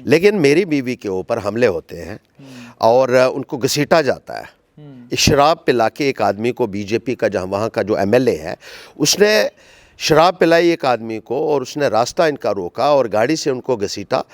लेकिन मेरी बीवी के ऊपर हमले होते हैं और उनको घसीटा जाता है। शराब पिला के एक आदमी को, बीजेपी का जहाँ वहाँ का जो एमएलए है, उसने शराब पिलाई एक आदमी को और उसने रास्ता इनका रोका और गाड़ी से उनको घसीटा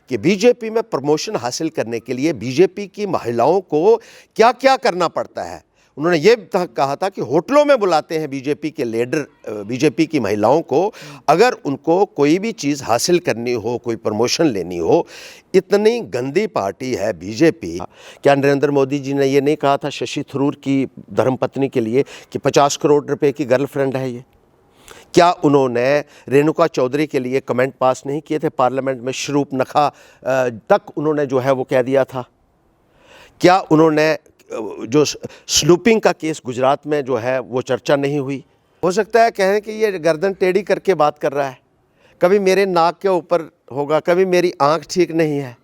कि बीजेपी में प्रमोशन हासिल करने के लिए बीजेपी की महिलाओं को क्या क्या करना पड़ता है। उन्होंने ये कहा था कि होटलों में बुलाते हैं बीजेपी के लीडर, बीजेपी की महिलाओं को, अगर उनको कोई भी चीज़ हासिल करनी हो, कोई प्रमोशन लेनी हो। इतनी गंदी पार्टी है बीजेपी। क्या नरेंद्र मोदी जी ने ये नहीं कहा था शशि थरूर की धर्मपत्नी के लिए कि 50 करोड़ रुपए की गर्लफ्रेंड है ये? क्या उन्होंने रेणुका चौधरी के लिए कमेंट पास नहीं किए थे पार्लियामेंट में? शरूप नखा तक उन्होंने जो है वो कह दिया था। क्या उन्होंने जो स्नूपिंग का केस गुजरात में जो है वो चर्चा नहीं हुई? हो सकता है कहें कि ये गर्दन टेढ़ी करके बात कर रहा है, कभी मेरे नाक के ऊपर होगा, कभी मेरी आंख ठीक नहीं है।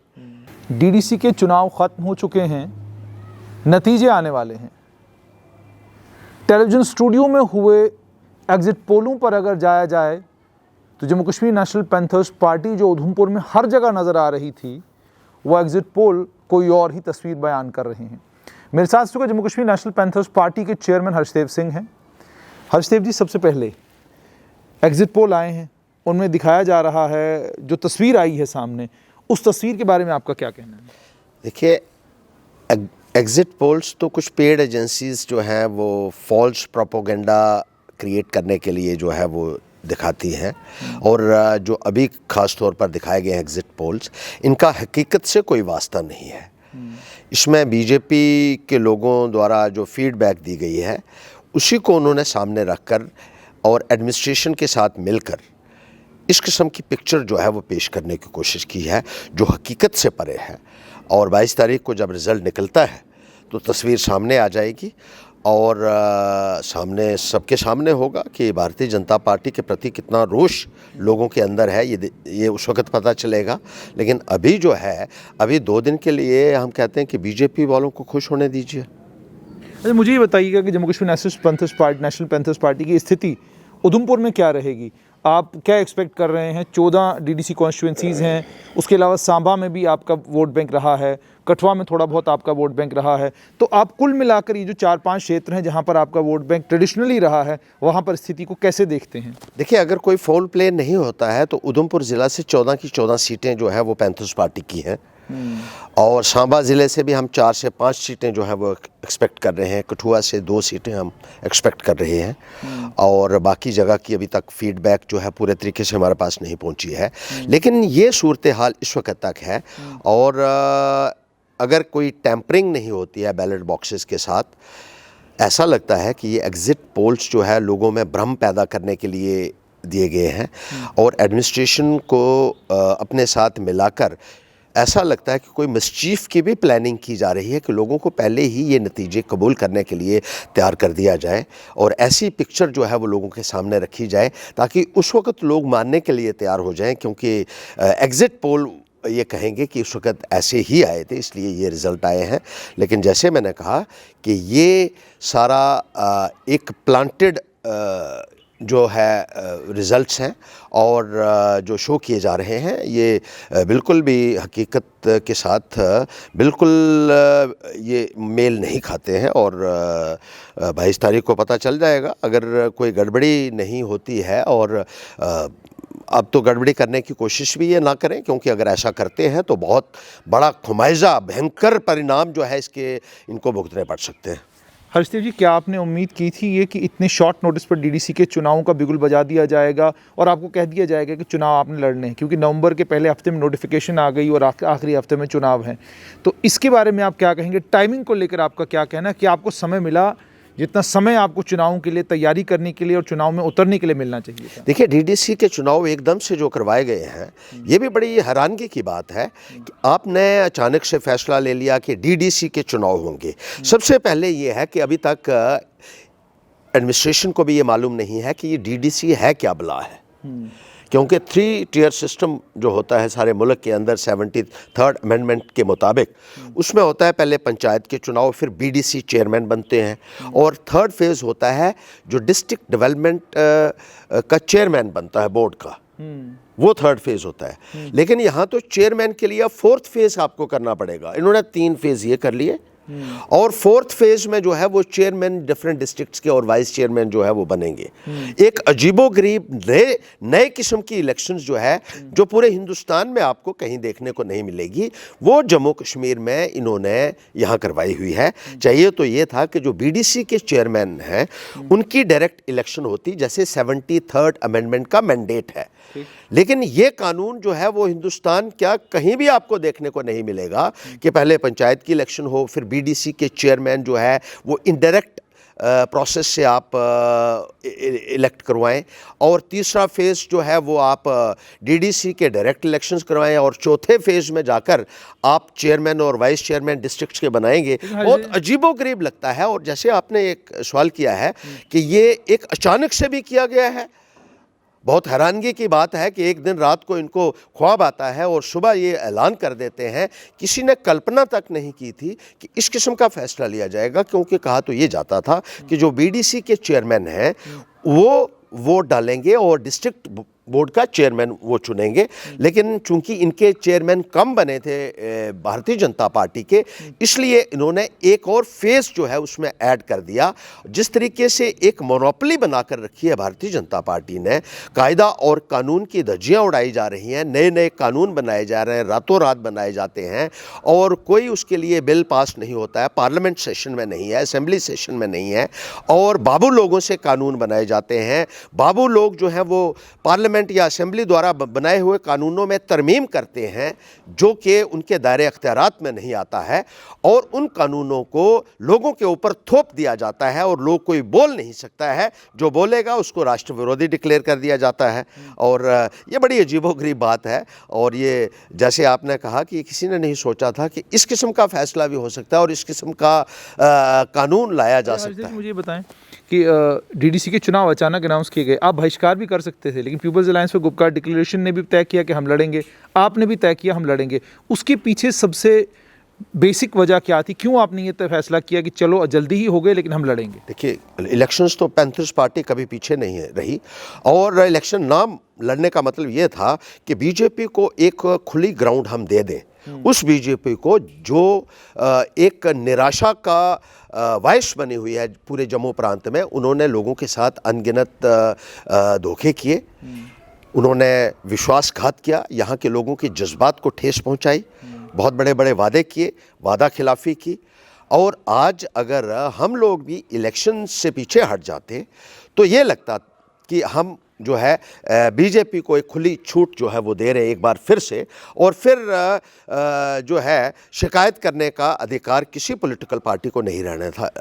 डीडीसी के चुनाव खत्म हो चुके हैं, नतीजे आने वाले हैं। टेलीविजन स्टूडियो में हुए एग्जिट पोलों पर अगर जाया जाए तो Jammu Kashmir national panthers party जो उधमपुर में हर जगह नज़र आ रही थी, वो एग्जिट पोल कोई और ही तस्वीर बयान कर रहे हैं। मेरे साथ इस वक्त Jammu Kashmir national panthers party के चेयरमैन हर्षदेव सिंह हैं। हर्षदेव जी, सबसे पहले एग्जिट पोल आए हैं, उनमें दिखाया जा रहा है, जो तस्वीर आई है सामने, उस तस्वीर के बारे में आपका क्या कहना है? देखिए, एग्जिट पोल्स तो कुछ पेड एजेंसीज जो हैं वो फॉल्स प्रोपोगेंडा क्रिएट करने के लिए जो है वो दिखाती हैं, और जो अभी ख़ास तौर पर दिखाए गए एग्जिट पोल्स, इनका हकीकत से कोई वास्ता नहीं है। इसमें बीजेपी के लोगों द्वारा जो फीडबैक दी गई है उसी को उन्होंने सामने रखकर और एडमिनिस्ट्रेशन के साथ मिलकर इस किस्म की पिक्चर जो है वो पेश करने की कोशिश की है जो हकीकत से परे है। और 22 तारीख को जब रिज़ल्ट निकलता है तो तस्वीर सामने आ जाएगी और सामने सबके सामने होगा कि भारतीय जनता पार्टी के प्रति कितना रोष लोगों के अंदर है, ये उस वक्त पता चलेगा। लेकिन अभी जो है, अभी 2 दिन के लिए हम कहते हैं कि बीजेपी वालों को खुश होने दीजिए। अच्छा, मुझे ये बताइएगा कि Jammu Kashmir national panthers party की स्थिति उधमपुर में क्या रहेगी? आप क्या एक्सपेक्ट कर रहे हैं? 14 डीडीसी कॉन्स्टिट्यूंसीज़ हैं, उसके अलावा सांबा में भी आपका वोट बैंक रहा है, कठुआ में थोड़ा बहुत आपका वोट बैंक रहा है, तो आप कुल मिलाकर ये जो 4-5 क्षेत्र हैं जहां पर आपका वोट बैंक ट्रेडिशनली रहा है, वहां पर स्थिति को कैसे देखते हैं? देखिए, अगर कोई फोल प्ले नहीं होता है तो उधमपुर ज़िला से 14 की 14 सीटें जो है वो पैंथर्स पार्टी की हैं, और सांबा ज़िले से भी हम 4 से 5 सीटें जो है वो एक्सपेक्ट कर रहे हैं, कठुआ से 2 सीटें हम एक्सपेक्ट कर रहे हैं, और बाकी जगह की अभी तक फीडबैक जो है पूरे तरीके से हमारे पास नहीं पहुंची है। लेकिन ये सूरत हाल इस वक्त तक है, और अगर कोई टैंपरिंग नहीं होती है बैलेट बॉक्सेस के साथ, ऐसा लगता है कि ये एग्ज़िट पोल्स जो है लोगों में भ्रम पैदा करने के लिए दिए गए हैं, और एडमिनिस्ट्रेशन को अपने साथ मिलाकर ऐसा लगता है कि कोई मिसचीफ की भी प्लानिंग की जा रही है कि लोगों को पहले ही ये नतीजे कबूल करने के लिए तैयार कर दिया जाए और ऐसी पिक्चर जो है वो लोगों के सामने रखी जाए ताकि उस वक्त लोग मानने के लिए तैयार हो जाएं, क्योंकि एग्ज़िट पोल ये कहेंगे कि उस वक्त ऐसे ही आए थे इसलिए ये रिज़ल्ट आए हैं। लेकिन जैसे मैंने कहा कि ये सारा एक प्लांटेड जो है रिज़ल्ट्स हैं और जो शो किए जा रहे हैं ये बिल्कुल भी हकीकत के साथ बिल्कुल ये मेल नहीं खाते हैं, और 22 तारीख को पता चल जाएगा अगर कोई गड़बड़ी नहीं होती है। और अब तो गड़बड़ी करने की कोशिश भी ये ना करें, क्योंकि अगर ऐसा करते हैं तो बहुत बड़ा खुमाइजा भयंकर परिणाम जो है इसके इनको भुगतने पड़ सकते हैं। हर्षदेव जी, क्या आपने उम्मीद की थी ये कि इतने शॉर्ट नोटिस पर डीडीसी के चुनावों का बिगुल बजा दिया जाएगा और आपको कह दिया जाएगा कि चुनाव आपने लड़ने हैं, क्योंकि नवंबर के पहले हफ्ते में नोटिफिकेशन आ गई और आखिरी हफ्ते में चुनाव है, तो इसके बारे में आप क्या कहेंगे? टाइमिंग को लेकर आपका क्या कहना है कि आपको समय मिला जितना समय आपको चुनावों के लिए तैयारी करने के लिए और चुनाव में उतरने के लिए मिलना चाहिए था? देखिए, डीडीसी के चुनाव एकदम से जो करवाए गए हैं ये भी बड़ी हैरानगी की बात है कि आपने अचानक से फैसला ले लिया कि डीडीसी के चुनाव होंगे। सबसे पहले ये है कि अभी तक एडमिनिस्ट्रेशन को भी ये मालूम नहीं है कि ये डीडीसी है क्या बला है, क्योंकि 3 टियर सिस्टम जो होता है सारे मुल्क के अंदर 73rd अमेंडमेंट के मुताबिक उसमें होता है पहले पंचायत के चुनाव, फिर बीडीसी चेयरमैन बनते हैं, और 3rd फेज़ होता है जो डिस्ट्रिक्ट डेवलपमेंट का चेयरमैन बनता है बोर्ड का, वो थर्ड फेज होता है। लेकिन यहाँ तो चेयरमैन के लिए फोर्थ फेज आपको करना पड़ेगा। इन्होंने 3 फेज ये कर लिए और फोर्थ फेज में जो है वो चेयरमैन डिफरेंट डिस्ट्रिक्ट्स के और वाइस चेयरमैन जो है वो बनेंगे। एक अजीबोगरीब नए किस्म की इलेक्शंस जो है, जो पूरे हिंदुस्तान में आपको कहीं देखने को नहीं मिलेगी, वो जम्मू कश्मीर में इन्होंने यहाँ करवाई हुई है। चाहिए तो ये था कि जो बीडीसी के चेयरमैन हैं उनकी डायरेक्ट इलेक्शन होती, जैसे 73rd अमेंडमेंट का मैंडेट है। लेकिन ये कानून जो है वो हिंदुस्तान क्या कहीं भी आपको देखने को नहीं मिलेगा कि पहले पंचायत की इलेक्शन हो, फिर बीडीसी के चेयरमैन जो है वो इनडायरेक्ट प्रोसेस से आप इलेक्ट करवाएं, और तीसरा फेज़ जो है वो आप डीडीसी के डायरेक्ट इलेक्शंस करवाएं, और चौथे फेज़ में जाकर आप चेयरमैन और वाइस चेयरमैन डिस्ट्रिक्ट्स के बनाएंगे। बहुत अजीबोगरीब लगता है। और जैसे आपने एक सवाल किया है कि ये एक अचानक से भी किया गया है, बहुत हैरानगी की बात है कि एक दिन रात को इनको ख्वाब आता है और सुबह ये ऐलान कर देते हैं। किसी ने कल्पना तक नहीं की थी कि इस किस्म का फैसला लिया जाएगा, क्योंकि कहा तो ये जाता था कि जो बीडीसी के चेयरमैन हैं वो वोट डालेंगे और डिस्ट्रिक्ट बोर्ड का चेयरमैन वो चुनेंगे। लेकिन चूंकि इनके चेयरमैन कम बने थे भारतीय जनता पार्टी के, इसलिए इन्होंने एक और फेज़ जो है उसमें ऐड कर दिया। जिस तरीके से एक मोनोपोली बनाकर रखी है भारतीय जनता पार्टी ने, कायदा और कानून की धज्जियां उड़ाई जा रही हैं, नए नए कानून बनाए जा रहे हैं, रातों रात बनाए जाते हैं, और कोई उसके लिए बिल पास नहीं होता है, पार्लियामेंट सेशन में नहीं है, असेंबली सेशन में नहीं है, और बाबू लोगों से कानून बनाए जाते हैं। बाबू लोग जो हैं वो पार्लियामेंट या असेंबली द्वारा बनाए हुए कानूनों में तरमीम करते हैं, जो कि उनके दायरे अख्तियारात में नहीं आता है, और उन कानूनों को लोगों के ऊपर थोप दिया जाता है और लोग कोई बोल नहीं सकता है। जो बोलेगा उसको राष्ट्र विरोधी डिक्लेयर कर दिया जाता है। और ये बड़ी अजीबोगरीब बात है। और ये जैसे आपने कहा कि किसी ने नहीं सोचा था कि इस किस्म का फैसला भी हो सकता है और इस किस्म का कानून लाया जा सकता है। मुझे बताएं कि डीडीसी के चुनाव अचानक अनाउंस किए गए, आप बहिष्कार भी कर सकते थे, लेकिन People's Alliance for Gupkar Declaration ने भी तय किया कि हम लड़ेंगे, आपने भी तय किया हम लड़ेंगे। उसके पीछे सबसे बेसिक वजह क्या थी? क्यों आपने ये फैसला किया कि चलो जल्दी ही हो गए लेकिन हम लड़ेंगे? देखिए, इलेक्शंस तो पैंथर्स पार्टी कभी पीछे नहीं है रही, और इलेक्शन ना लड़ने का मतलब ये था कि बीजेपी को एक खुली ग्राउंड हम दे दें। उस बीजेपी को जो एक निराशा का वॉइस बनी हुई है पूरे जम्मू प्रांत में, उन्होंने लोगों के साथ अनगिनत धोखे किए, उन्होंने विश्वासघात किया, यहाँ के लोगों के जज्बात को ठेस पहुँचाई, बहुत बड़े बड़े वादे किए, वादा खिलाफी की। और आज अगर हम लोग भी इलेक्शन से पीछे हट जाते तो ये लगता कि हम जो है बीजेपी को एक खुली छूट जो है वो दे रहे एक बार फिर से, और फिर जो है शिकायत करने का अधिकार किसी पॉलिटिकल पार्टी को नहीं रहना था।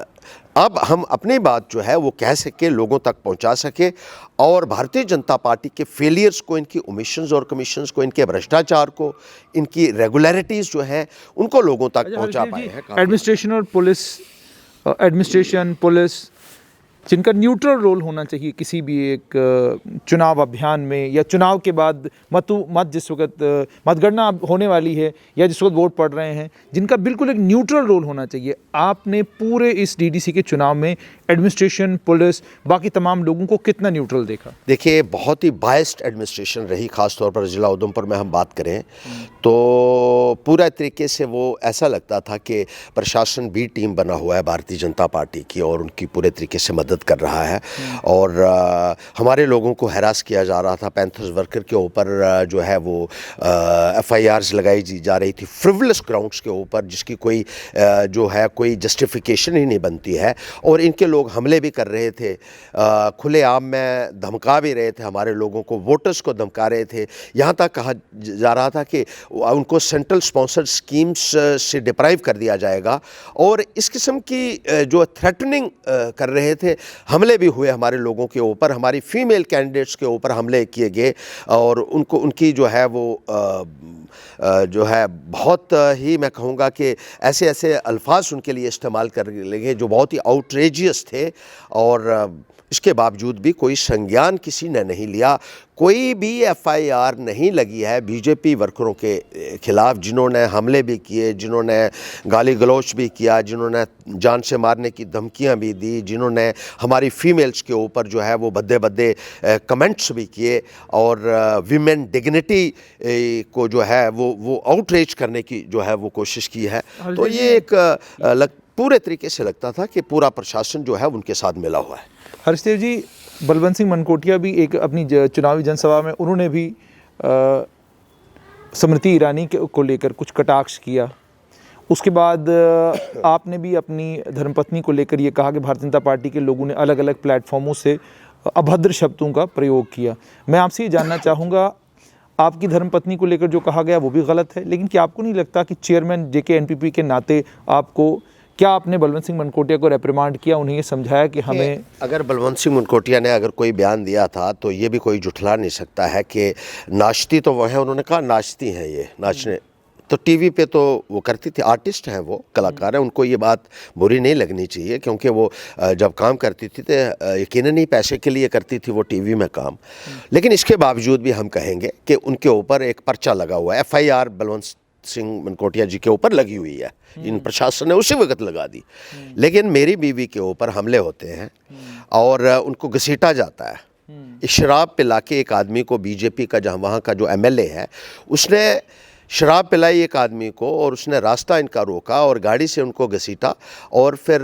अब हम अपनी बात जो है वो कह सके, लोगों तक पहुंचा सके, और भारतीय जनता पार्टी के फेलियर्स को, इनकी ओमिशंस और कमीशंस को, इनके भ्रष्टाचार को, इनकी रेगुलरिटीज़ जो हैं उनको लोगों तक पहुंचा पाए हैं। एडमिनिस्ट्रेशन पुलिस जिनका न्यूट्रल रोल होना चाहिए किसी भी एक चुनाव अभियान में, या चुनाव के बाद मत जिस वक्त मतगणना होने वाली है या जिस वक्त वोट पड़ रहे हैं, जिनका बिल्कुल एक न्यूट्रल रोल होना चाहिए, आपने पूरे इस डीडीसी के चुनाव में एडमिनिस्ट्रेशन, पुलिस, बाकी तमाम लोगों को कितना न्यूट्रल देखा? देखिए, बहुत ही बायस्ड एडमिनिस्ट्रेशन रही, ख़ासतौर पर ज़िला उधमपुर में हम बात करें तो पूरा तरीके से वो ऐसा लगता था कि प्रशासन बी टीम बना हुआ है भारतीय जनता पार्टी की, और उनकी पूरे तरीके से मदद कर रहा है। और हमारे लोगों को हैरास किया जा रहा था। पैंथर्स वर्कर के ऊपर जो है वो FIRs लगाई जा रही थी फ्रिवलस ग्राउंड्स के ऊपर, जिसकी कोई जो है कोई जस्टिफिकेशन ही नहीं बनती है, और इनके लोग हमले भी कर रहे थे, खुलेआम में धमका भी रहे थे हमारे लोगों को, वोटर्स को धमका रहे थे। यहाँ तक कहा जा रहा था कि उनको सेंट्रल स्पॉन्सर्ड स्कीम्स से डिप्राइव कर दिया जाएगा, और इस किस्म की जो थ्रेटनिंग कर रहे थे। हमले भी हुए हमारे लोगों के ऊपर, हमारी फीमेल कैंडिडेट्स के ऊपर हमले किए गए, और उनकी जो है वो जो है बहुत ही, मैं कहूँगा कि ऐसे ऐसे अल्फाज उनके लिए इस्तेमाल कर लगे जो बहुत ही आउटरेजियस थे, और इसके बावजूद भी कोई संज्ञान किसी ने नहीं लिया। कोई भी FIR नहीं लगी है बीजेपी वर्करों के खिलाफ जिन्होंने जिन्होंने हमले भी किए, जिन्होंने गाली गलौच भी किया, जिन्होंने जान से मारने की धमकियां भी दी, जिन्होंने हमारी फीमेल्स के ऊपर जो है वो भद्दे भद्दे कमेंट्स भी किए और विमेन डिग्निटी को जो है वो आउटरीच करने की जो है वो कोशिश की है। तो ये एक पूरे तरीके से लगता था कि पूरा प्रशासन जो है उनके साथ मिला हुआ है। हर्षदेव जी, बलवंत सिंह मनकोटिया भी एक अपनी चुनावी जनसभा में उन्होंने भी स्मृति ईरानी को लेकर कुछ कटाक्ष किया। उसके बाद आपने भी अपनी धर्मपत्नी को लेकर ये कहा कि भारतीय जनता पार्टी के लोगों ने अलग अलग प्लेटफॉर्मों से अभद्र शब्दों का प्रयोग किया। मैं आपसे ये जानना चाहूँगा, आपकी धर्मपत्नी को लेकर जो कहा गया वो भी गलत है, लेकिन क्या आपको नहीं लगता कि चेयरमैन JK-NPP के नाते क्या आपने बलवंत सिंह मनकोटिया को रेप्रिमांड किया, उन्हें ये समझाया कि हमें, अगर बलवंत सिंह मनकोटिया ने अगर कोई बयान दिया था तो ये भी कोई जुठला नहीं सकता है कि नाचती तो वो है, उन्होंने कहा नाचती हैं ये, नाचने तो टीवी पे तो वो करती थी, आर्टिस्ट हैं वो, कलाकार हैं, उनको ये बात बुरी नहीं लगनी चाहिए क्योंकि वो जब काम करती थी तो यकीनन ही पैसे के लिए करती थी वो टीवी में काम। लेकिन इसके बावजूद भी हम कहेंगे कि उनके ऊपर एक पर्चा लगा हुआ है, FIR बलवंत सिंह मनकोटिया जी के ऊपर लगी हुई है, इन प्रशासन ने उसी वक्त लगा दी। लेकिन मेरी बीवी के ऊपर हमले होते हैं और उनको घसीटा जाता है। शराब पिला के एक आदमी को, बीजेपी का जहाँ वहाँ का जो MLA है, उसने शराब पिलाई एक आदमी को और उसने रास्ता इनका रोका और गाड़ी से उनको घसीटा और फिर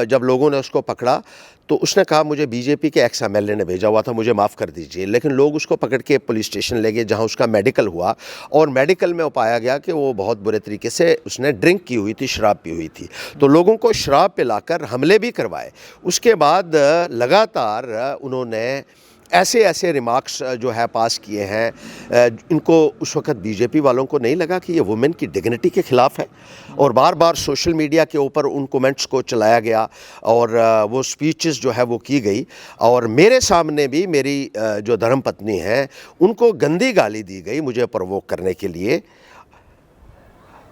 जब लोगों ने उसको पकड़ा तो उसने कहा मुझे बीजेपी के एक्स MLA ने भेजा हुआ था, मुझे माफ़ कर दीजिए। लेकिन लोग उसको पकड़ के पुलिस स्टेशन ले गए जहाँ उसका मेडिकल हुआ और मेडिकल में पाया गया कि वो बहुत बुरे तरीके से उसने ड्रिंक की हुई थी, शराब पी हुई थी। तो लोगों को शराब पिलाकर हमले भी करवाए। उसके बाद लगातार उन्होंने ऐसे रिमार्क्स जो है पास किए हैं। इनको उस वक्त बीजेपी वालों को नहीं लगा कि ये वुमेन की डिग्निटी के ख़िलाफ़ है और बार बार सोशल मीडिया के ऊपर उन कमेंट्स को चलाया गया और वो स्पीचेस जो है वो की गई और मेरे सामने भी मेरी जो धर्मपत्नी है उनको गंदी गाली दी गई मुझे प्रोवोक करने के लिए।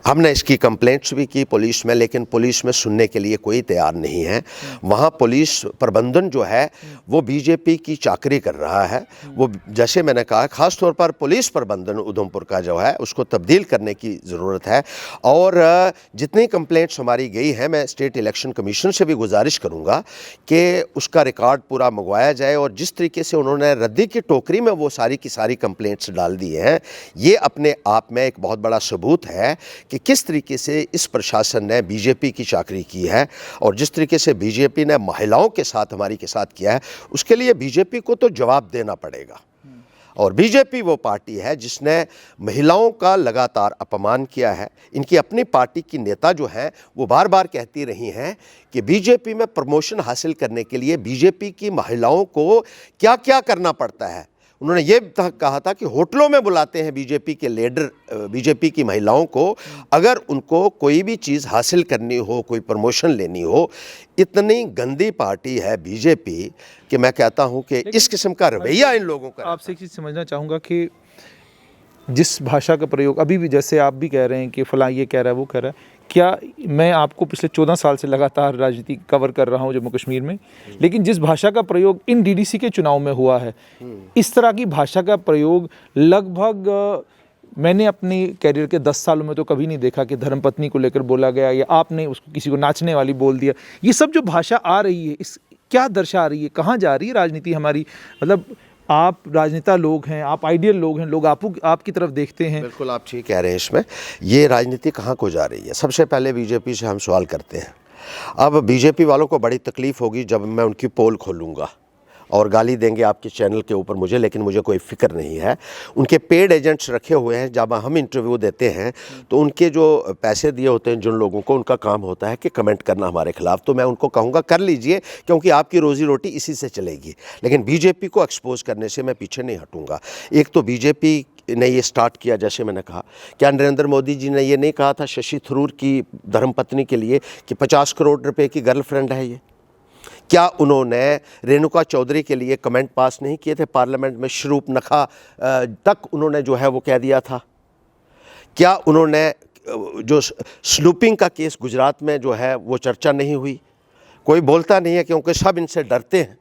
हमने इसकी कंप्लेंट्स भी की पुलिस में, लेकिन पुलिस में सुनने के लिए कोई तैयार नहीं है। वहाँ पुलिस प्रबंधन जो है वो बीजेपी की चाकरी कर रहा है। वो जैसे मैंने कहा, ख़ास तौर पर पुलिस प्रबंधन उधमपुर का जो है उसको तब्दील करने की ज़रूरत है। और जितनी कंप्लेंट्स हमारी गई हैं, मैं स्टेट इलेक्शन कमीशन से भी गुजारिश करूँगा कि उसका रिकॉर्ड पूरा मंगवाया जाए और जिस तरीके से उन्होंने रद्दी की टोकरी में वो सारी की सारी कंप्लेंट्स डाल दी हैं, ये अपने आप में एक बहुत बड़ा सबूत है कि किस तरीके से इस प्रशासन ने बीजेपी की चाकरी की है और जिस तरीके से बीजेपी ने महिलाओं के साथ हमारी के साथ किया है, उसके लिए बीजेपी को तो जवाब देना पड़ेगा। और बीजेपी वो पार्टी है जिसने महिलाओं का लगातार अपमान किया है। इनकी अपनी पार्टी की नेता जो हैं वो बार बार कहती रही हैं कि बीजेपी में प्रमोशन हासिल करने के लिए बीजेपी की महिलाओं को क्या क्या करना पड़ता है। उन्होंने ये कहा था कि होटलों में बुलाते हैं बीजेपी के लीडर, बीजेपी की महिलाओं को, अगर उनको कोई भी चीज़ हासिल करनी हो, कोई प्रमोशन लेनी हो। इतनी गंदी पार्टी है बीजेपी कि मैं कहता हूं कि इस किस्म का रवैया इन लोगों का। आपसे एक चीज़ समझना चाहूँगा कि जिस भाषा का प्रयोग अभी भी, जैसे आप भी कह रहे हैं कि फलां ये कह रहा है वो कह रहा है, क्या मैं आपको पिछले 14 साल से लगातार राजनीति कवर कर रहा हूं जम्मू कश्मीर में, लेकिन जिस भाषा का प्रयोग इन DDC के चुनाव में हुआ है, इस तरह की भाषा का प्रयोग लगभग मैंने अपने कैरियर के 10 सालों में तो कभी नहीं देखा कि धर्मपत्नी को लेकर बोला गया या आपने उसको किसी को नाचने वाली बोल दिया। ये सब जो भाषा आ रही है, इस क्या दर्शा रही है, कहाँ जा रही है राजनीति हमारी? मतलब आप राजनेता लोग हैं, आप आइडियल लोग हैं, लोग आपकी तरफ देखते हैं। बिल्कुल आप ठीक कह रहे हैं। इसमें ये राजनीति कहाँ को जा रही है? सबसे पहले बीजेपी से हम सवाल करते हैं। अब बीजेपी वालों को बड़ी तकलीफ़ होगी जब मैं उनकी पोल खोलूँगा और गाली देंगे आपके चैनल के ऊपर मुझे, लेकिन मुझे कोई फ़िक्र नहीं है। उनके पेड एजेंट्स रखे हुए हैं, जब हम इंटरव्यू देते हैं तो उनके जो पैसे दिए होते हैं जिन लोगों को, उनका काम होता है कि कमेंट करना हमारे खिलाफ। तो मैं उनको कहूँगा कर लीजिए, क्योंकि आपकी रोज़ी रोटी इसी से चलेगी। लेकिन बीजेपी को एक्सपोज करने से मैं पीछे नहीं हटूँगा। एक तो बीजेपी ने ये स्टार्ट किया, जैसे मैंने कहा, क्या नरेंद्र मोदी जी ने ये नहीं कहा था शशि थरूर की धर्मपत्नी के लिए कि 50 करोड़ रुपए की गर्लफ्रेंड है ये? क्या उन्होंने रेणुका चौधरी के लिए कमेंट पास नहीं किए थे पार्लियामेंट में? शरूप नखा तक उन्होंने जो है वो कह दिया था। क्या उन्होंने जो स्लूपिंग का केस गुजरात में जो है वो चर्चा नहीं हुई? कोई बोलता नहीं है क्योंकि सब इनसे डरते हैं।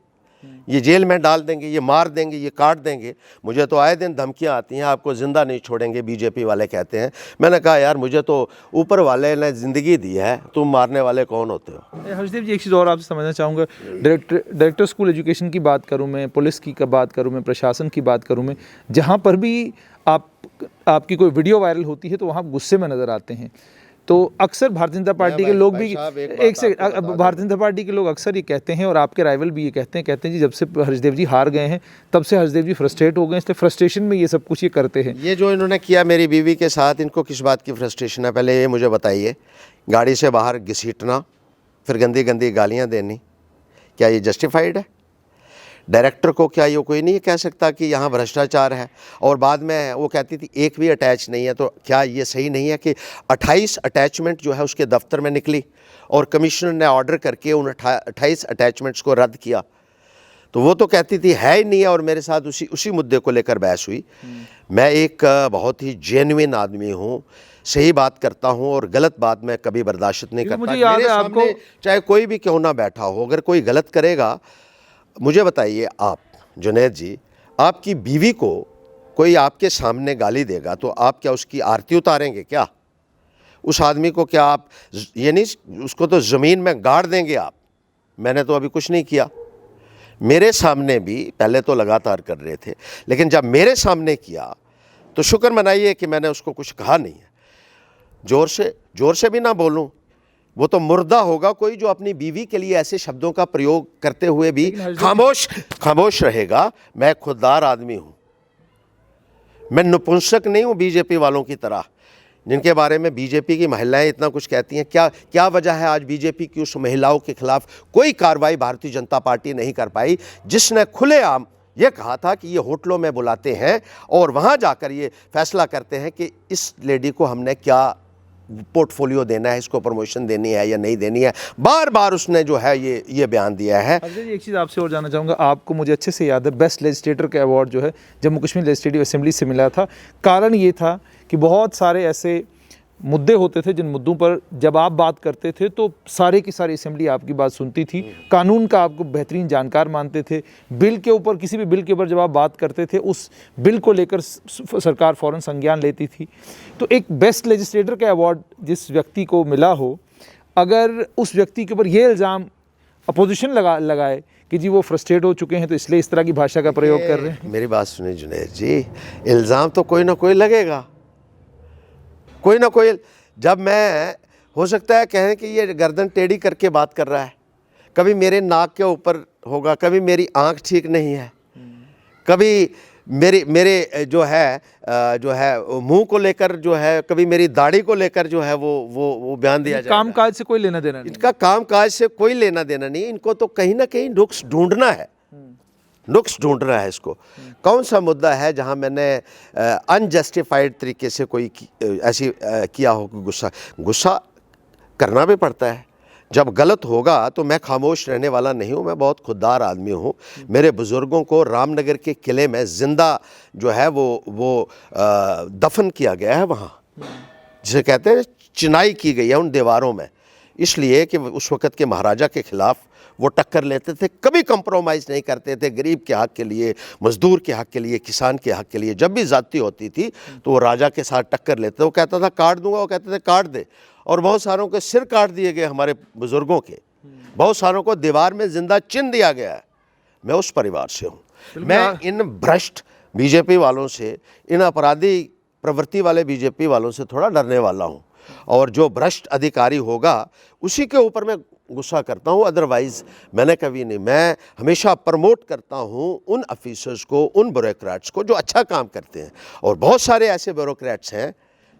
ये जेल में डाल देंगे, ये मार देंगे, ये काट देंगे। मुझे तो आए दिन धमकियां आती हैं, आपको ज़िंदा नहीं छोड़ेंगे, बीजेपी वाले कहते हैं। मैंने कहा यार मुझे तो ऊपर वाले ने ज़िंदगी दी है, तुम मारने वाले कौन होते हो? हर्षदेव जी, एक चीज़ और आपसे समझना चाहूँगा। डायरेक्टर स्कूल एजुकेशन की बात करूँ मैं, पुलिस की बात करूँ मैं, प्रशासन की बात करूँ मैं, जहाँ पर भी आपकी कोई वीडियो वायरल होती है तो वहाँ गुस्से में नज़र आते हैं। तो अक्सर भारतीय जनता पार्टी के लोग भी, एक से भारतीय जनता पार्टी के लोग अक्सर ये कहते हैं और आपके राइवल भी ये कहते हैं जी जब से हर्षदेव जी हार गए हैं तब से हर्षदेव जी फ्रस्ट्रेट हो गए, इसलिए फ्रस्ट्रेशन में ये सब कुछ ये करते हैं। ये जो इन्होंने किया मेरी बीवी के साथ, इनको किस बात की फ्रस्ट्रेशन है? पहले ये मुझे बताइए। गाड़ी से बाहर घसीटना, फिर गंदी गंदी गालियाँ देनी, क्या ये जस्टिफाइड है? डायरेक्टर को क्या ये कोई नहीं कह सकता कि यहाँ भ्रष्टाचार है? और बाद में वो कहती थी एक भी अटैच नहीं है, तो क्या ये सही नहीं है कि 28 अटैचमेंट जो है उसके दफ्तर में निकली और कमिश्नर ने ऑर्डर करके उन 28 अटैचमेंट्स को रद्द किया? तो वो तो कहती थी है ही नहीं है, और मेरे साथ उसी मुद्दे को लेकर बहस हुई। मैं एक बहुत ही जेन्युइन आदमी हूँ, सही बात करता हूँ और गलत बात मैं कभी बर्दाश्त नहीं करता। मुझे याद है आपको, चाहे कोई भी क्यों ना बैठा हो, अगर कोई गलत करेगा, मुझे बताइए आप जुनैद जी, आपकी बीवी को कोई आपके सामने गाली देगा तो आप क्या उसकी आरती उतारेंगे क्या? उस आदमी को क्या आप ये नहीं, उसको तो ज़मीन में गाड़ देंगे आप? मैंने तो अभी कुछ नहीं किया। मेरे सामने भी पहले तो लगातार कर रहे थे, लेकिन जब मेरे सामने किया तो शुक्र मनाइए कि मैंने उसको कुछ कहा नहीं है। जोर से भी ना बोलूं, वो तो मुर्दा होगा कोई जो अपनी बीवी के लिए ऐसे शब्दों का प्रयोग करते हुए भी खामोश रहेगा। मैं खुददार आदमी हूं, मैं नपुंसक नहीं हूं बीजेपी वालों की तरह, जिनके बारे में बीजेपी की महिलाएं इतना कुछ कहती हैं। क्या वजह है आज बीजेपी की उस महिलाओं के खिलाफ कोई कार्रवाई भारतीय जनता पार्टी नहीं कर पाई, जिसने खुलेआम ये कहा था कि ये होटलों में बुलाते हैं और वहां जाकर ये फैसला करते हैं कि इस लेडी को हमने क्या पोर्टफोलियो देना है, इसको प्रमोशन देनी है या नहीं देनी है। बार बार उसने जो है ये बयान दिया है। एक चीज़ आपसे और जानना चाहूँगा, आपको मुझे अच्छे से याद है बेस्ट लेजिस्लेटर का अवार्ड जो है जम्मू कश्मीर लेजिस्लेटिव असेंबली से मिला था। कारण ये था कि बहुत सारे ऐसे मुद्दे होते थे जिन मुद्दों पर जब आप बात करते थे तो सारे की सारी असेंबली आपकी बात सुनती थी, कानून का आपको बेहतरीन जानकार मानते थे। बिल के ऊपर, किसी भी बिल के ऊपर जब आप बात करते थे उस बिल को लेकर सरकार फ़ौरन संज्ञान लेती थी। तो एक बेस्ट लेजिस्लेटर का अवार्ड जिस व्यक्ति को मिला हो, अगर उस व्यक्ति के ऊपर ये इल्ज़ाम अपोजिशन लगाए कि जी वो फ्रस्ट्रेट हो चुके हैं तो इसलिए इस तरह की भाषा का प्रयोग कर रहे हैं। मेरी बात सुनिए जुनैद जी, इल्ज़ाम तो कोई ना कोई लगेगा, कोई ना कोई। जब मैं, हो सकता है कहें कि ये गर्दन टेढ़ी करके बात कर रहा है, कभी मेरे नाक के ऊपर होगा, कभी मेरी आंख ठीक नहीं है, कभी मेरे जो है मुंह को लेकर जो है, कभी मेरी दाढ़ी को लेकर जो है वो बयान दिया जाएगा। कामकाज से कोई लेना देना नहीं, इनका कामकाज से कोई लेना देना नहीं। इनको तो कहीं ना कहीं नुक्स ढूंढना है, नुक्स ढूंढ रहा है इसको। कौन सा मुद्दा है जहां मैंने अनजस्टिफाइड तरीके से कोई ऐसी किया हो कि गुस्सा करना भी पड़ता है। जब गलत होगा तो मैं खामोश रहने वाला नहीं हूं, मैं बहुत खुददार आदमी हूं। मेरे बुज़ुर्गों को रामनगर के किले में ज़िंदा जो है वो दफन किया गया है, वहाँ जिसे कहते हैं चिनाई की गई है उन दीवारों में, इसलिए कि उस वक़्त के महाराजा के ख़िलाफ़ वो टक्कर लेते थे, कभी कंप्रोमाइज़ नहीं करते थे। गरीब के हक़ के लिए, मज़दूर के हक़ के लिए, किसान के हक़ के लिए जब भी ज़्यादती होती थी तो वो राजा के साथ टक्कर लेते। वो कहता था काट दूंगा, वो कहते थे काट दे। और बहुत सारों के सिर काट दिए गए हमारे बुज़ुर्गों के, बहुत सारों को दीवार में ज़िंदा चिन दिया गया है। मैं उस परिवार से हूँ। मैं इन भ्रष्ट बीजेपी वालों से, इन अपराधी प्रवृत्ति वाले बीजेपी वालों से थोड़ा डरने वाला हूँ, और जो भ्रष्ट अधिकारी होगा उसी के ऊपर मैं गुस्सा करता हूँ। अदरवाइज़ मैंने कभी नहीं। मैं हमेशा प्रमोट करता हूँ उन ऑफिसर्स को, उन ब्यूरोक्रेट्स को जो अच्छा काम करते हैं, और बहुत सारे ऐसे ब्यूरोक्रेट्स हैं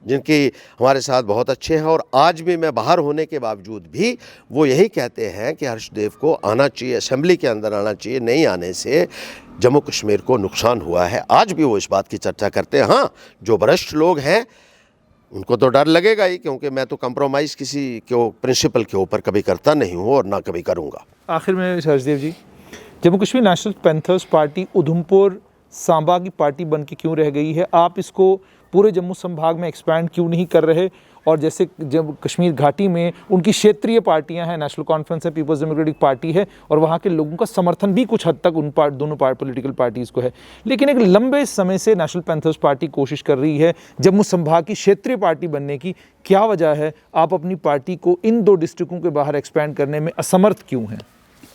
जिनकी हमारे साथ बहुत अच्छे हैं, और आज भी मैं बाहर होने के बावजूद भी वो यही कहते हैं कि हर्षदेव को आना चाहिए, असेंबली के अंदर आना चाहिए। नहीं आने से जम्मू कश्मीर को नुकसान हुआ है, आज भी वो इस बात की चर्चा करते हैं। हाँ, जो भ्रष्ट लोग हैं उनको तो डर लगेगा ही, क्योंकि मैं तो कंप्रोमाइज़ किसी के प्रिंसिपल के ऊपर कभी करता नहीं हूँ और ना कभी करूँगा। आखिर में Harshdev ji, Jammu Kashmir national panthers party Udhampur Samba की पार्टी बन के क्यों रह गई है? आप इसको पूरे जम्मू संभाग में एक्सपैंड क्यों नहीं कर रहे? और जैसे जब कश्मीर घाटी में उनकी क्षेत्रीय पार्टियां हैं, नेशनल कॉन्फ्रेंस है, पीपल्स डेमोक्रेटिक पार्टी है, और वहाँ के लोगों का समर्थन भी कुछ हद तक उन दोनों पॉलिटिकल पार्टीज़ को है, लेकिन एक लंबे समय से नेशनल पैंथर्स पार्टी कोशिश कर रही है जम्मू संभाग की क्षेत्रीय पार्टी बनने की। क्या वजह है? आप अपनी पार्टी को इन 2 डिस्ट्रिक्टों के बाहर एक्सपैंड करने में असमर्थ क्यों हैं?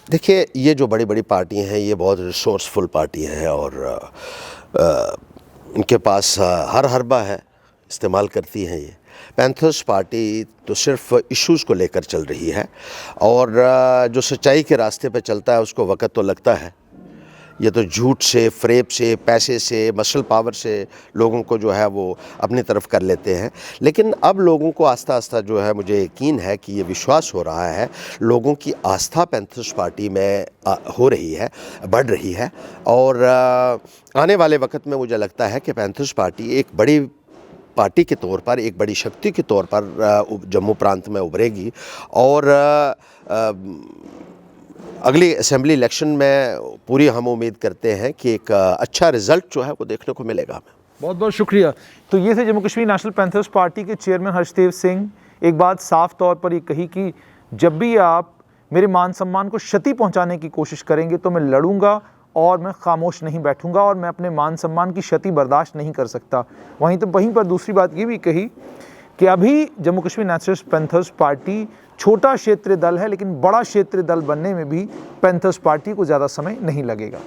देखिए, ये जो बड़ी बड़ी पार्टियां हैं ये बहुत रिसोर्सफुल पार्टी हैं और इनके पास हर हरबा है, इस्तेमाल करती हैं। ये पैंथर्स पार्टी तो सिर्फ इश्यूज़ को लेकर चल रही है और जो सच्चाई के रास्ते पे चलता है उसको वक्त तो लगता है। ये तो झूठ से, फ़रेब से, पैसे से, मसल पावर से लोगों को जो है वो अपनी तरफ कर लेते हैं। लेकिन अब लोगों को आस्ता आस्ता जो है, मुझे यकीन है कि ये विश्वास हो रहा है, लोगों की आस्था पैंथर्स पार्टी में हो रही है, बढ़ रही है और आने वाले वक्त में मुझे लगता है कि पैंथर्स पार्टी एक बड़ी पार्टी के तौर पर, एक बड़ी शक्ति के तौर पर जम्मू प्रांत में उभरेगी और अगली असेंबली इलेक्शन में पूरी हम उम्मीद करते हैं कि एक अच्छा रिजल्ट जो है वो देखने को मिलेगा हमें। बहुत बहुत शुक्रिया। तो ये थे Jammu Kashmir national panthers party के चेयरमैन हर्षदेव सिंह। एक बात साफ तौर पर ये कही कि जब भी आप मेरे मान सम्मान को क्षति पहुंचाने की कोशिश करेंगे तो मैं लड़ूंगा और मैं खामोश नहीं बैठूंगा और मैं अपने मान सम्मान की क्षति बर्दाश्त नहीं कर सकता। वहीं पर दूसरी बात ये भी कही कि अभी Jammu Kashmir national panthers party छोटा क्षेत्रीय दल है, लेकिन बड़ा क्षेत्रीय दल बनने में भी पैंथर्स पार्टी को ज़्यादा समय नहीं लगेगा।